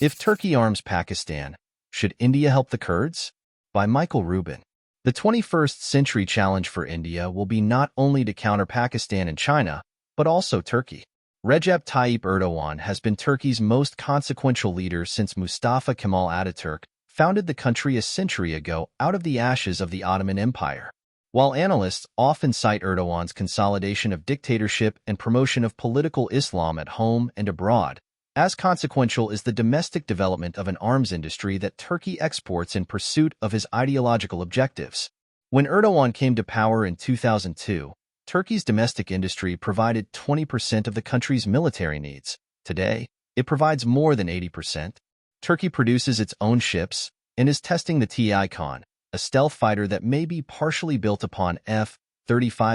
If Turkey arms Pakistan, should India help the Kurds? By Michael Rubin. The 21st century challenge for India will be not only to counter Pakistan and China, but also Turkey. Recep Tayyip Erdogan has been Turkey's most consequential leader since Mustafa Kemal Ataturk founded the country a century ago out of the ashes of the Ottoman Empire. While analysts often cite Erdogan's consolidation of dictatorship and promotion of political Islam at home and abroad, as consequential is the domestic development of an arms industry that Turkey exports in pursuit of his ideological objectives. When Erdogan came to power in 2002, Turkey's domestic industry provided 20% of the country's military needs. Today, it provides more than 80%. Turkey produces its own ships and is testing the T-Icon, a stealth fighter that may be partially built upon F-35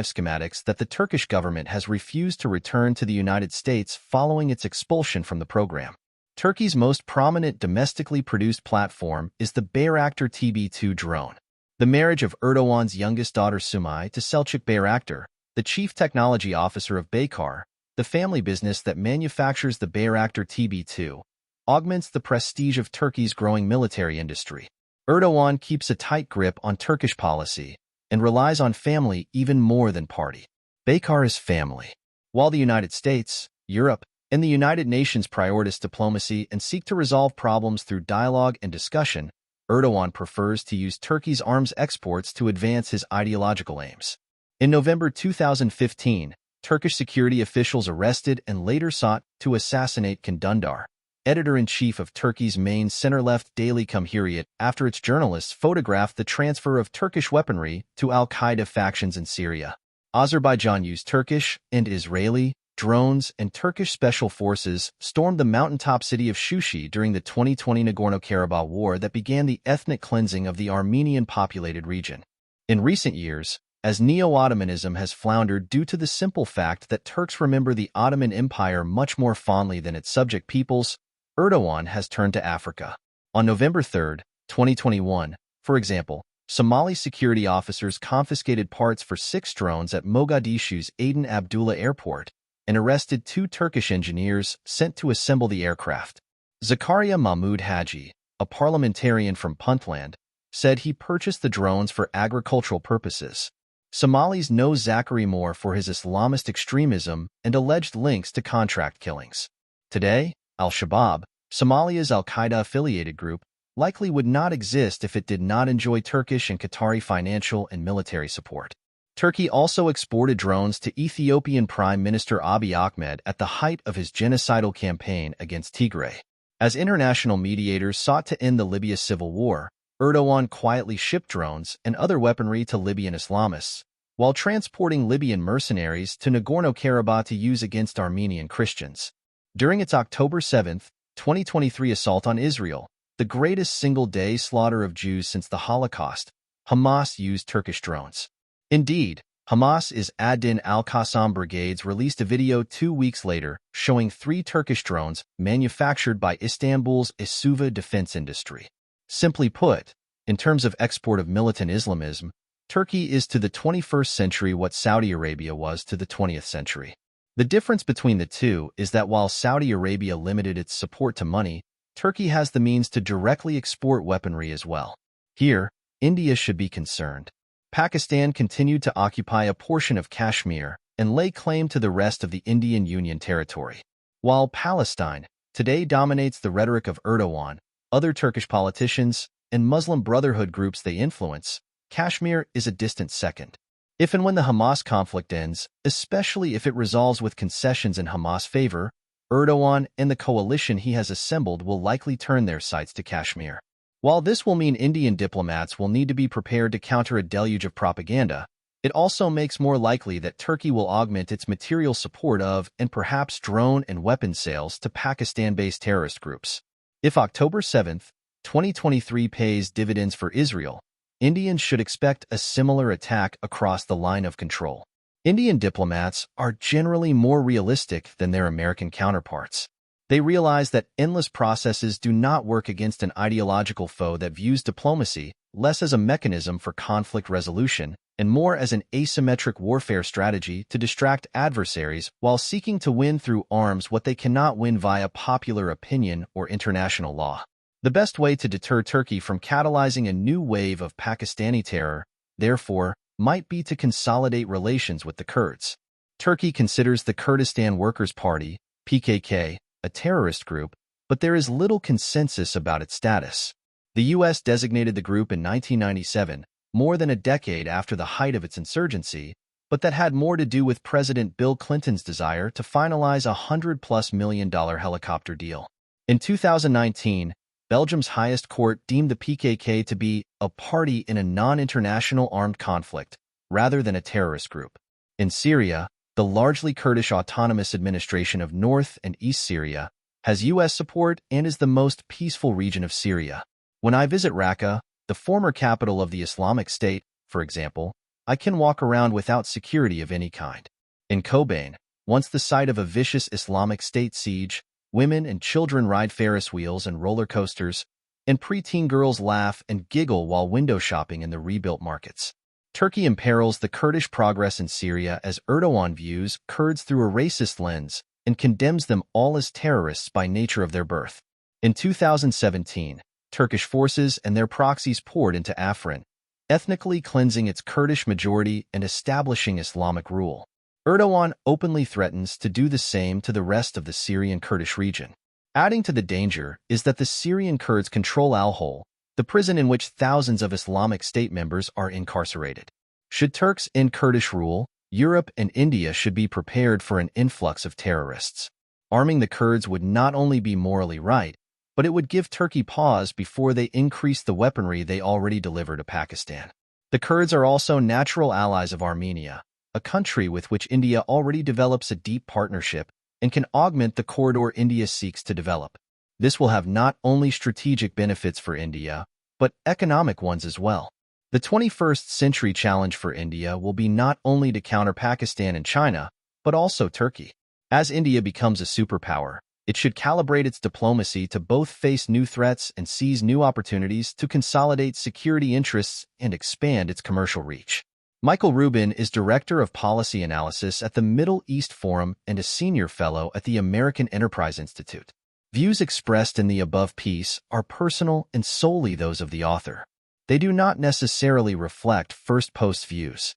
schematics that the Turkish government has refused to return to the United States following its expulsion from the program. Turkey's most prominent domestically produced platform is the Bayraktar TB2 drone. The marriage of Erdogan's youngest daughter Sumay to Selçuk Bayraktar, the chief technology officer of Baykar, the family business that manufactures the Bayraktar TB2, augments the prestige of Turkey's growing military industry. Erdogan keeps a tight grip on Turkish policy and relies on family even more than party. Baykar is family. While the United States, Europe, and the United Nations prioritize diplomacy and seek to resolve problems through dialogue and discussion, Erdogan prefers to use Turkey's arms exports to advance his ideological aims. In November 2015, Turkish security officials arrested and later sought to assassinate Can Dündar, editor-in-chief of Turkey's main center-left daily Cumhuriyet, after its journalists photographed the transfer of Turkish weaponry to al-Qaeda factions in Syria. Azerbaijan used Turkish and Israeli drones, and Turkish special forces stormed the mountaintop city of Shushi during the 2020 Nagorno-Karabakh war that began the ethnic cleansing of the Armenian-populated region. In recent years, as Neo-Ottomanism has floundered due to the simple fact that Turks remember the Ottoman Empire much more fondly than its subject peoples, Erdogan has turned to Africa. On November 3, 2021, for example, Somali security officers confiscated parts for 6 drones at Mogadishu's Aden Abdullah Airport and arrested 2 Turkish engineers sent to assemble the aircraft. Zakaria Mahmoud Haji, a parliamentarian from Puntland, said he purchased the drones for agricultural purposes. Somalis know Zachary more for his Islamist extremism and alleged links to contract killings. Today, Al-Shabaab, Somalia's al-Qaeda-affiliated group, likely would not exist if it did not enjoy Turkish and Qatari financial and military support. Turkey also exported drones to Ethiopian Prime Minister Abiy Ahmed at the height of his genocidal campaign against Tigray. As international mediators sought to end the Libya civil war, Erdogan quietly shipped drones and other weaponry to Libyan Islamists, while transporting Libyan mercenaries to Nagorno-Karabakh to use against Armenian Christians. During its October 7, 2023 assault on Israel, the greatest single-day slaughter of Jews since the Holocaust, Hamas used Turkish drones. Indeed, Hamas' ad-Din al-Qassam brigades released a video 2 weeks later showing 3 Turkish drones manufactured by Istanbul's Isuva defense industry. Simply put, in terms of export of militant Islamism, Turkey is to the 21st century what Saudi Arabia was to the 20th century. The difference between the two is that while Saudi Arabia limited its support to money, Turkey has the means to directly export weaponry as well. Here, India should be concerned. Pakistan continued to occupy a portion of Kashmir and lay claim to the rest of the Indian Union territory. While Palestine today dominates the rhetoric of Erdogan, other Turkish politicians, and Muslim Brotherhood groups they influence, Kashmir is a distant second. If and when the Hamas conflict ends, especially if it resolves with concessions in Hamas' favor, Erdogan and the coalition he has assembled will likely turn their sights to Kashmir. While this will mean Indian diplomats will need to be prepared to counter a deluge of propaganda, it also makes more likely that Turkey will augment its material support of and perhaps drone and weapon sales to Pakistan-based terrorist groups. If October 7, 2023 pays dividends for Israel, Indians should expect a similar attack across the line of control. Indian diplomats are generally more realistic than their American counterparts. They realize that endless processes do not work against an ideological foe that views diplomacy less as a mechanism for conflict resolution and more as an asymmetric warfare strategy to distract adversaries while seeking to win through arms what they cannot win via popular opinion or international law. The best way to deter Turkey from catalyzing a new wave of Pakistani terror, therefore, might be to consolidate relations with the Kurds. Turkey considers the Kurdistan Workers' Party, PKK, a terrorist group, but there is little consensus about its status. The U.S. designated the group in 1997, more than a decade after the height of its insurgency, but that had more to do with President Bill Clinton's desire to finalize a $100+ million helicopter deal. In 2019, Belgium's highest court deemed the PKK to be a party in a non-international armed conflict, rather than a terrorist group. In Syria, the largely Kurdish autonomous administration of North and East Syria has U.S. support and is the most peaceful region of Syria. When I visit Raqqa, the former capital of the Islamic State, for example, I can walk around without security of any kind. In Kobane, once the site of a vicious Islamic State siege, women and children ride Ferris wheels and roller coasters, and preteen girls laugh and giggle while window shopping in the rebuilt markets. Turkey imperils the Kurdish progress in Syria as Erdogan views Kurds through a racist lens and condemns them all as terrorists by nature of their birth. In 2017, Turkish forces and their proxies poured into Afrin, ethnically cleansing its Kurdish majority and establishing Islamic rule. Erdogan openly threatens to do the same to the rest of the Syrian Kurdish region. Adding to the danger is that the Syrian Kurds control Al-Hol, the prison in which thousands of Islamic State members are incarcerated. Should Turks end Kurdish rule, Europe and India should be prepared for an influx of terrorists. Arming the Kurds would not only be morally right, but it would give Turkey pause before they increase the weaponry they already deliver to Pakistan. The Kurds are also natural allies of Armenia, a country with which India already develops a deep partnership and can augment the corridor India seeks to develop. This will have not only strategic benefits for India, but economic ones as well. The 21st century challenge for India will be not only to counter Pakistan and China, but also Turkey. As India becomes a superpower, it should calibrate its diplomacy to both face new threats and seize new opportunities to consolidate security interests and expand its commercial reach. Michael Rubin is Director of Policy Analysis at the Middle East Forum and a Senior Fellow at the American Enterprise Institute. Views expressed in the above piece are personal and solely those of the author. They do not necessarily reflect First Post's views.